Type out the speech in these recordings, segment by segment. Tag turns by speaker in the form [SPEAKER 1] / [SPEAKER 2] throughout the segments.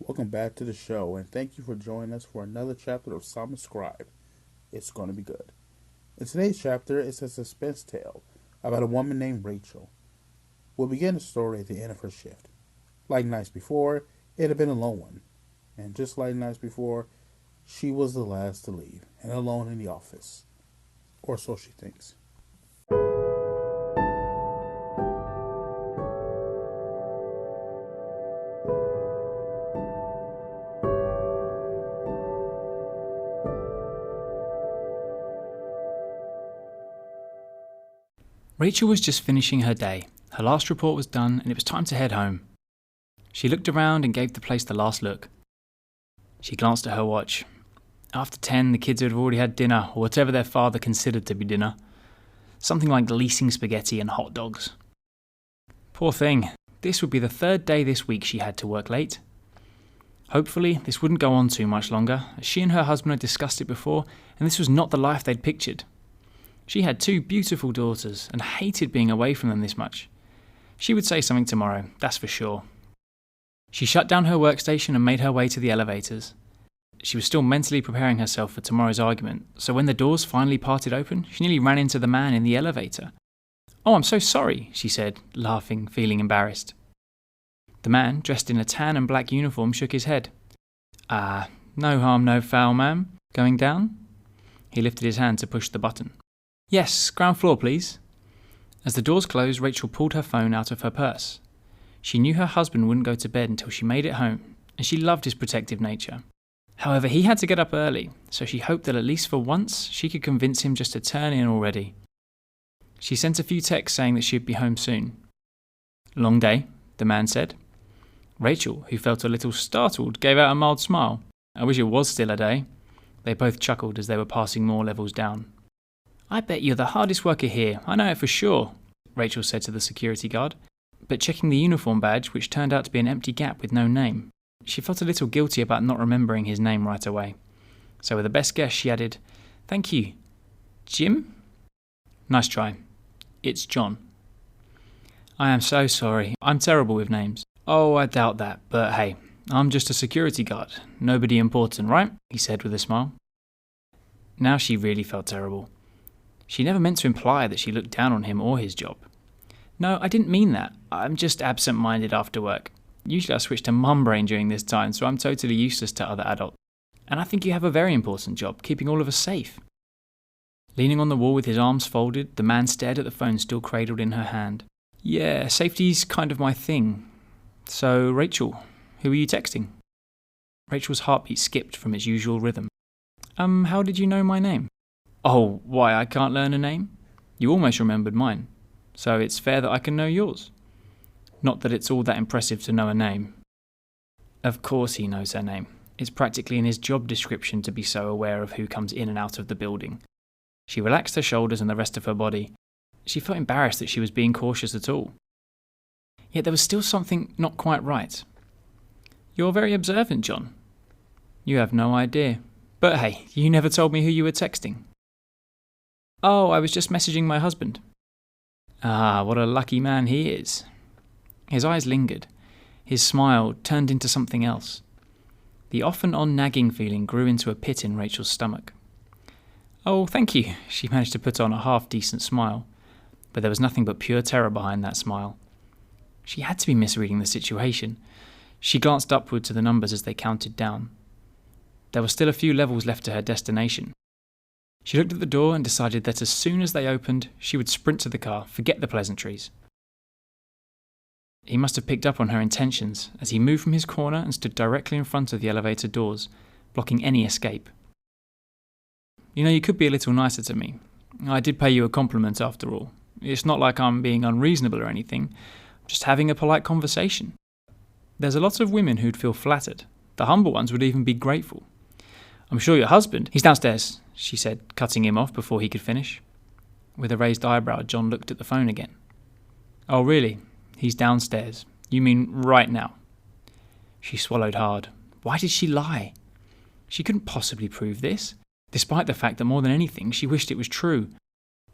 [SPEAKER 1] Welcome back to the show, and thank you for joining us for another chapter of Psalm Scribe. It's going to be good. In today's chapter, it's a suspense tale about a woman named Rachel. We'll begin the story at the end of her shift. Like nights before, it had been a lone one, and just like nights before, she was the last to leave and alone in the office. Or so she thinks.
[SPEAKER 2] Rachel was just finishing her day. Her last report was done and it was time to head home. She looked around and gave the place the last look. She glanced at her watch. After 10, the kids had already had dinner, or whatever their father considered to be dinner. Something like leasing spaghetti and hot dogs. Poor thing. This would be the third day this week she had to work late. Hopefully, this wouldn't go on too much longer, as she and her husband had discussed it before, and this was not the life they'd pictured. She had 2 beautiful daughters and hated being away from them this much. She would say something tomorrow, that's for sure. She shut down her workstation and made her way to the elevators. She was still mentally preparing herself for tomorrow's argument, so when the doors finally parted open, she nearly ran into the man in the elevator. "Oh, I'm so sorry," she said, laughing, feeling embarrassed. The man, dressed in a tan and black uniform, shook his head. No harm, no foul, ma'am. Going down?" He lifted his hand to push the button. "Yes, ground floor, please." As the doors closed, Rachel pulled her phone out of her purse. She knew her husband wouldn't go to bed until she made it home, and she loved his protective nature. However, he had to get up early, so she hoped that at least for once she could convince him just to turn in already. She sent a few texts saying that she'd be home soon. "Long day," the man said. Rachel, who felt a little startled, gave out a mild smile. "I wish it was still a day." They both chuckled as they were passing more levels down. "I bet you're the hardest worker here, I know it for sure," Rachel said to the security guard. But checking the uniform badge, which turned out to be an empty gap with no name, she felt a little guilty about not remembering his name right away. So with a best guess, she added, "Thank you. Jim?" "Nice try. It's John." "I am so sorry. I'm terrible with names." "Oh, I doubt that, but hey, I'm just a security guard. Nobody important, right?" he said with a smile. Now she really felt terrible. She never meant to imply that she looked down on him or his job. "No, I didn't mean that. I'm just absent-minded after work. Usually I switch to mum brain during this time, so I'm totally useless to other adults. And I think you have a very important job, keeping all of us safe." Leaning on the wall with his arms folded, the man stared at the phone still cradled in her hand. "Yeah, safety's kind of my thing. So, Rachel, who are you texting?" Rachel's heartbeat skipped from its usual rhythm. How did you know my name?" "Oh, why, I can't learn a name? You almost remembered mine, so it's fair that I can know yours. Not that it's all that impressive to know a name." Of course he knows her name. It's practically in his job description to be so aware of who comes in and out of the building. She relaxed her shoulders and the rest of her body. She felt embarrassed that she was being cautious at all. Yet there was still something not quite right. "You're very observant, John." "You have no idea. But hey, you never told me who you were texting." "Oh, I was just messaging my husband." "Ah, what a lucky man he is." His eyes lingered. His smile turned into something else. The off-and-on nagging feeling grew into a pit in Rachel's stomach. "Oh, thank you," she managed to put on a half-decent smile. But there was nothing but pure terror behind that smile. She had to be misreading the situation. She glanced upward to the numbers as they counted down. There were still a few levels left to her destination. She looked at the door and decided that as soon as they opened, she would sprint to the car, forget the pleasantries. He must have picked up on her intentions as he moved from his corner and stood directly in front of the elevator doors, blocking any escape. "You know, you could be a little nicer to me. I did pay you a compliment after all. It's not like I'm being unreasonable or anything, just having a polite conversation. There's a lot of women who'd feel flattered. The humble ones would even be grateful. I'm sure your husband—" "He's downstairs," she said, cutting him off before he could finish. With a raised eyebrow, John looked at the phone again. "Oh, really? He's downstairs. You mean right now?" She swallowed hard. Why did she lie? She couldn't possibly prove this, despite the fact that more than anything she wished it was true.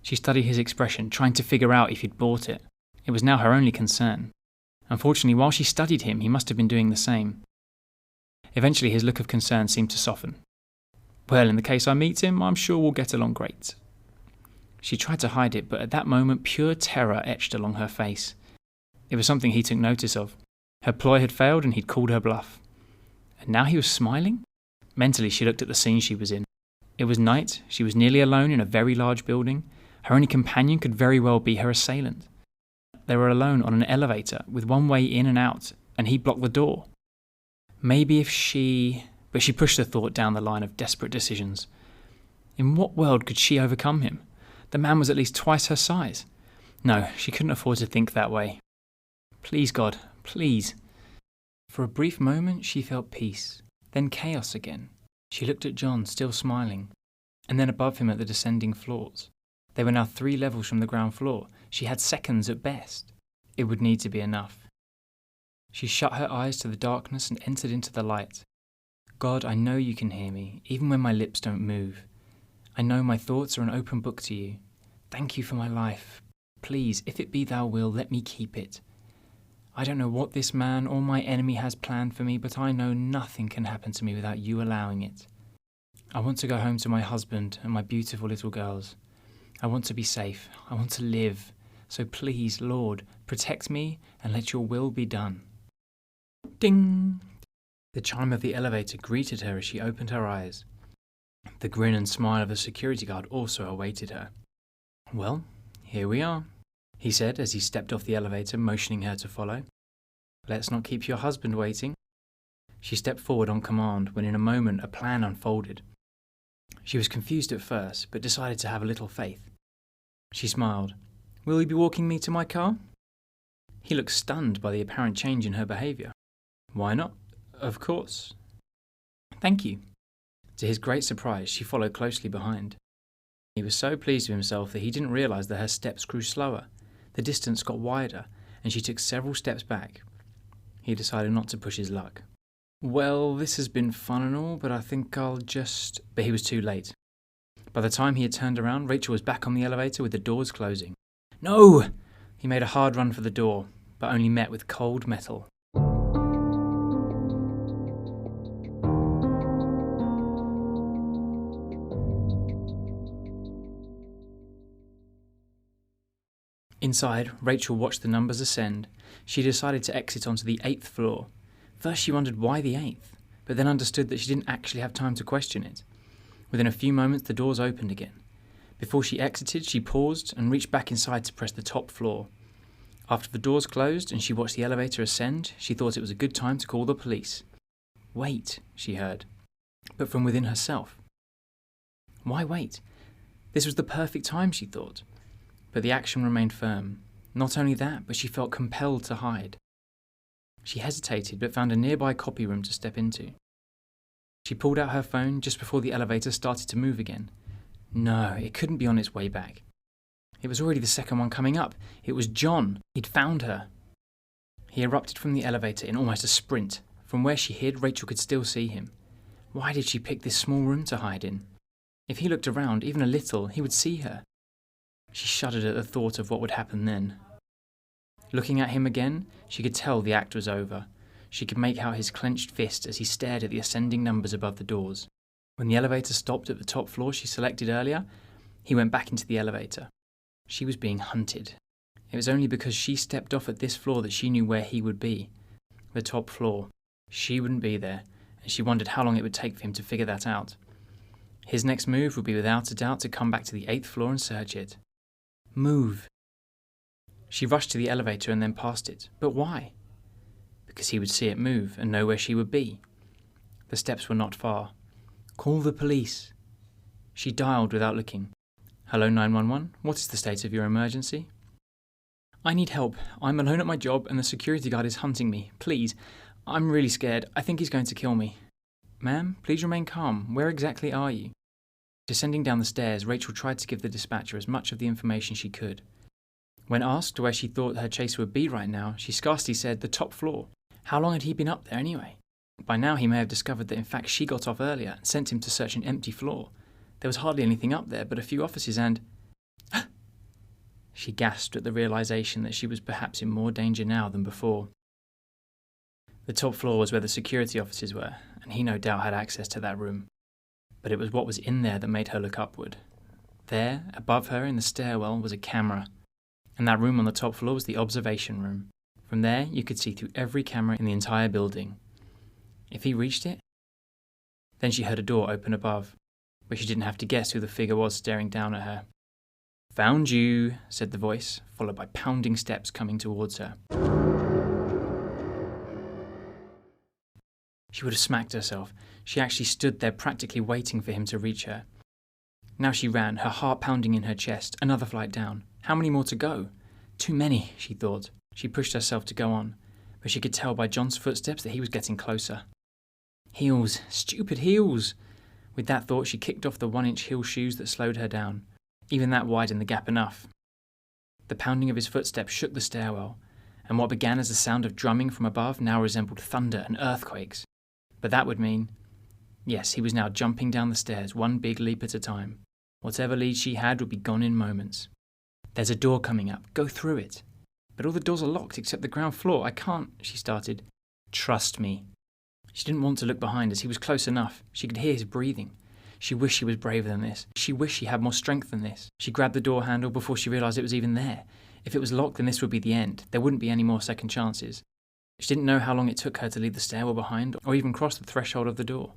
[SPEAKER 2] She studied his expression, trying to figure out if he'd bought it. It was now her only concern. Unfortunately, while she studied him, he must have been doing the same. Eventually his look of concern seemed to soften. "Well, in the case I meet him, I'm sure we'll get along great." She tried to hide it, but at that moment pure terror etched along her face. It was something he took notice of. Her ploy had failed and he'd called her bluff. And now he was smiling? Mentally she looked at the scene she was in. It was night, she was nearly alone in a very large building. Her only companion could very well be her assailant. They were alone on an elevator, with one way in and out, and he blocked the door. Maybe if she... But she pushed the thought down the line of desperate decisions. In what world could she overcome him? The man was at least twice her size. No, she couldn't afford to think that way. Please, God, please. For a brief moment she felt peace, then chaos again. She looked at John, still smiling, and then above him at the descending floors. They were now 3 levels from the ground floor. She had seconds at best. It would need to be enough. She shut her eyes to the darkness and entered into the light. God, I know you can hear me, even when my lips don't move. I know my thoughts are an open book to you. Thank you for my life. Please, if it be thou will, let me keep it. I don't know what this man or my enemy has planned for me, but I know nothing can happen to me without you allowing it. I want to go home to my husband and my beautiful little girls. I want to be safe. I want to live. So please, Lord, protect me and let your will be done. Ding! The chime of the elevator greeted her as she opened her eyes. The grin and smile of the security guard also awaited her. "Well, here we are," he said as he stepped off the elevator, motioning her to follow. "Let's not keep your husband waiting." She stepped forward on command when in a moment a plan unfolded. She was confused at first, but decided to have a little faith. She smiled. "Will you be walking me to my car?" He looked stunned by the apparent change in her behaviour. "Why not? Of course." "Thank you." To his great surprise, she followed closely behind. He was so pleased with himself that he didn't realise that her steps grew slower. The distance got wider, and she took several steps back. He decided not to push his luck. "Well, this has been fun and all, but I think I'll just..." But he was too late. By the time he had turned around, Rachel was back on the elevator with the doors closing. "No!" He made a hard run for the door, but only met with cold metal. Inside, Rachel watched the numbers ascend. She decided to exit onto the 8th floor. First she wondered why the 8th, but then understood that she didn't actually have time to question it. Within a few moments the doors opened again. Before she exited, she paused and reached back inside to press the top floor. After the doors closed and she watched the elevator ascend, she thought it was a good time to call the police. "Wait," she heard, but from within herself. Why wait? This was the perfect time, she thought. But the action remained firm. Not only that, but she felt compelled to hide. She hesitated, but found a nearby copy room to step into. She pulled out her phone just before the elevator started to move again. No, it couldn't be on its way back. It was already the second one coming up. It was John. He'd found her. He erupted from the elevator in almost a sprint. From where she hid, Rachel could still see him. Why did she pick this small room to hide in? If he looked around, even a little, he would see her. She shuddered at the thought of what would happen then. Looking at him again, she could tell the act was over. She could make out his clenched fist as he stared at the ascending numbers above the doors. When the elevator stopped at the top floor she selected earlier, he went back into the elevator. She was being hunted. It was only because she stepped off at this floor that she knew where he would be. The top floor. She wouldn't be there, and she wondered how long it would take for him to figure that out. His next move would be without a doubt to come back to the 8th floor and search it. Move. She rushed to the elevator and then past it. But why? Because he would see it move and know where she would be. The steps were not far. Call the police. She dialed without looking. Hello 911, what is the state of your emergency? I need help. I'm alone at my job and the security guard is hunting me. Please. I'm really scared. I think he's going to kill me. Ma'am, please remain calm. Where exactly are you? Descending down the stairs, Rachel tried to give the dispatcher as much of the information she could. When asked where she thought her chaser would be right now, she scarcely said the top floor. How long had he been up there anyway? By now he may have discovered that in fact she got off earlier and sent him to search an empty floor. There was hardly anything up there but a few offices and... She gasped at the realization that she was perhaps in more danger now than before. The top floor was where the security offices were, and he no doubt had access to that room. But it was what was in there that made her look upward. There, above her in the stairwell, was a camera, and that room on the top floor was the observation room. From there, you could see through every camera in the entire building. If he reached it? Then she heard a door open above, but she didn't have to guess who the figure was staring down at her. "Found you," said the voice, followed by pounding steps coming towards her. She would have smacked herself. She actually stood there practically waiting for him to reach her. Now she ran, her heart pounding in her chest. Another flight down. How many more to go? Too many, she thought. She pushed herself to go on, but she could tell by John's footsteps that he was getting closer. Heels, stupid heels! With that thought, she kicked off the 1-inch heel shoes that slowed her down. Even that widened the gap enough. The pounding of his footsteps shook the stairwell, and what began as the sound of drumming from above now resembled thunder and earthquakes. But that would mean, yes, he was now jumping down the stairs, one big leap at a time. Whatever lead she had would be gone in moments. "There's a door coming up. Go through it." "But all the doors are locked except the ground floor. I can't," she started. "Trust me." She didn't want to look behind as he was close enough. She could hear his breathing. She wished she was braver than this. She wished she had more strength than this. She grabbed the door handle before she realised it was even there. If it was locked, then this would be the end. There wouldn't be any more second chances. She didn't know how long it took her to leave the stairwell behind or even cross the threshold of the door.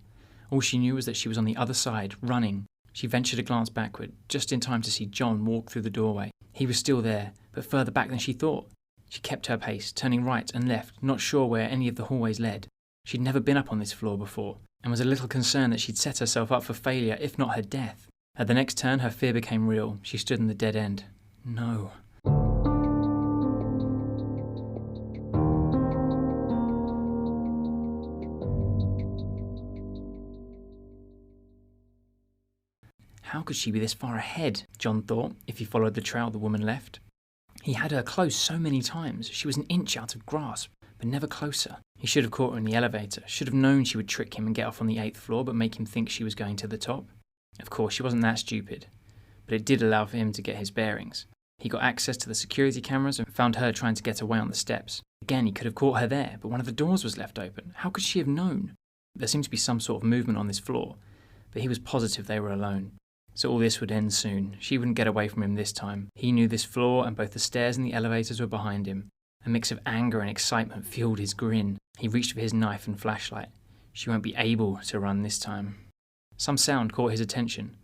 [SPEAKER 2] All she knew was that she was on the other side, running. She ventured a glance backward, just in time to see John walk through the doorway. He was still there, but further back than she thought. She kept her pace, turning right and left, not sure where any of the hallways led. She'd never been up on this floor before, and was a little concerned that she'd set herself up for failure, if not her death. At the next turn, her fear became real. She stood in the dead end. No. How could she be this far ahead, John thought, if he followed the trail the woman left. He had her close so many times. She was an inch out of grasp, but never closer. He should have caught her in the elevator, should have known she would trick him and get off on the 8th floor but make him think she was going to the top. Of course, she wasn't that stupid, but it did allow for him to get his bearings. He got access to the security cameras and found her trying to get away on the steps. Again, he could have caught her there, but one of the doors was left open. How could she have known? There seemed to be some sort of movement on this floor, but he was positive they were alone. So all this would end soon. She wouldn't get away from him this time. He knew this floor and both the stairs and the elevators were behind him. A mix of anger and excitement fueled his grin. He reached for his knife and flashlight. She won't be able to run this time. Some sound caught his attention.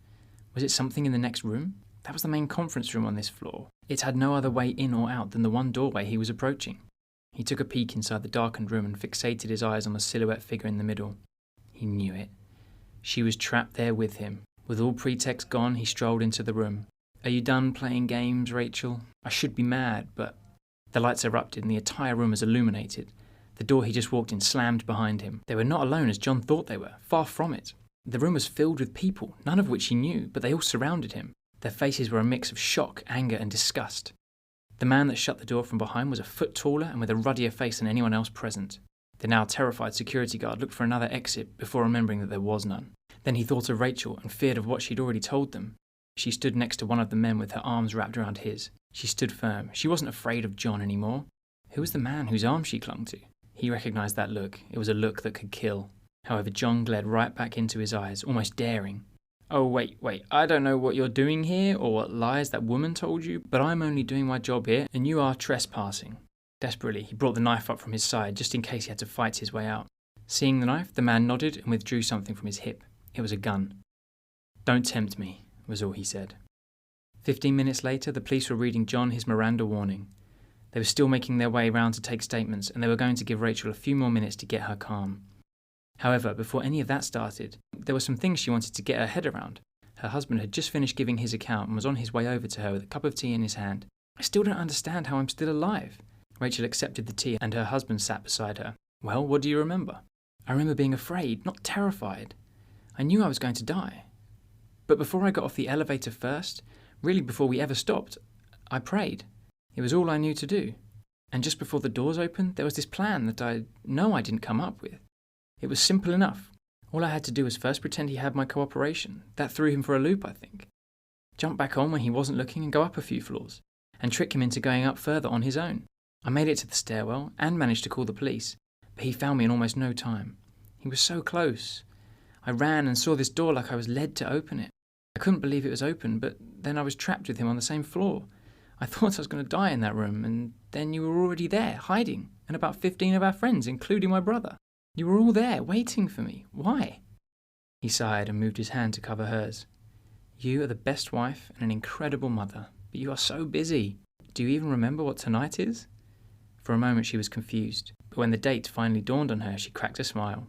[SPEAKER 2] Was it something in the next room? That was the main conference room on this floor. It had no other way in or out than the one doorway he was approaching. He took a peek inside the darkened room and fixated his eyes on the silhouette figure in the middle. He knew it. She was trapped there with him. With all pretext gone, he strolled into the room. "Are you done playing games, Rachel? I should be mad, but..." The lights erupted and the entire room was illuminated. The door he just walked in slammed behind him. They were not alone as John thought they were, far from it. The room was filled with people, none of which he knew, but they all surrounded him. Their faces were a mix of shock, anger and disgust. The man that shut the door from behind was a foot taller and with a ruddier face than anyone else present. The now terrified security guard looked for another exit before remembering that there was none. Then he thought of Rachel and feared of what she'd already told them. She stood next to one of the men with her arms wrapped around his. She stood firm. She wasn't afraid of John anymore. Who was the man whose arm she clung to? He recognised that look. It was a look that could kill. However, John glared right back into his eyes, almost daring. "Oh, wait, I don't know what you're doing here or what lies that woman told you, but I'm only doing my job here and you are trespassing." Desperately, he brought the knife up from his side just in case he had to fight his way out. Seeing the knife, the man nodded and withdrew something from his hip. It was a gun. "Don't tempt me," was all he said. 15 minutes later, the police were reading John his Miranda warning. They were still making their way round to take statements, and they were going to give Rachel a few more minutes to get her calm. However, before any of that started, there were some things she wanted to get her head around. Her husband had just finished giving his account and was on his way over to her with a cup of tea in his hand. "I still don't understand how I'm still alive." Rachel accepted the tea, and her husband sat beside her. "Well, what do you remember?" "I remember being afraid, not terrified. I knew I was going to die. But before I got off the elevator first, really before we ever stopped, I prayed. It was all I knew to do. And just before the doors opened, there was this plan that I know I didn't come up with. It was simple enough. All I had to do was first pretend he had my cooperation. That threw him for a loop, I think. Jump back on when he wasn't looking and go up a few floors, and trick him into going up further on his own. I made it to the stairwell and managed to call the police, but he found me in almost no time. He was so close. I ran and saw this door like I was led to open it. I couldn't believe it was open, but then I was trapped with him on the same floor. I thought I was going to die in that room, and then you were already there, hiding, and about 15 of our friends, including my brother. You were all there, waiting for me. Why? He sighed and moved his hand to cover hers. You are the best wife and an incredible mother, but you are so busy. Do you even remember what tonight is? For a moment she was confused, but when the date finally dawned on her, she cracked a smile.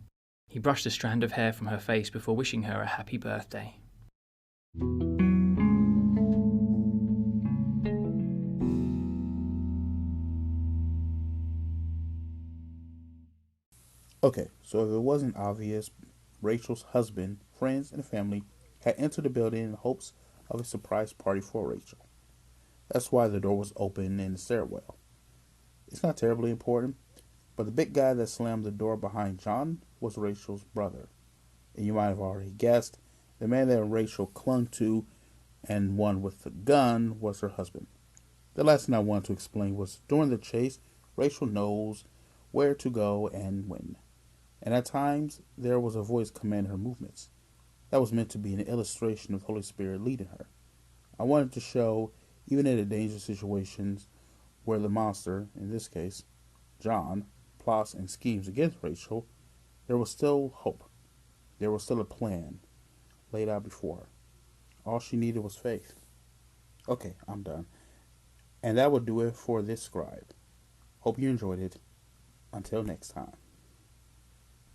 [SPEAKER 2] He brushed a strand of hair from her face before wishing her a happy birthday.
[SPEAKER 1] Okay, so if it wasn't obvious, Rachel's husband, friends, and family had entered the building in hopes of a surprise party for Rachel. That's why the door was open in the stairwell. It's not terribly important, but the big guy that slammed the door behind John was Rachel's brother. And you might have already guessed, the man that Rachel clung to and one with the gun was her husband. The last thing I wanted to explain was during the chase, Rachel knows where to go and when. And at times, there was a voice commanding her movements. That was meant to be an illustration of the Holy Spirit leading her. I wanted to show, even in the dangerous situations where the monster, in this case, John, plots and schemes against Rachel, there was still hope. There was still a plan laid out before her. All she needed was faith. Okay, I'm done. And that will do it for this scribe. Hope you enjoyed it. Until next time.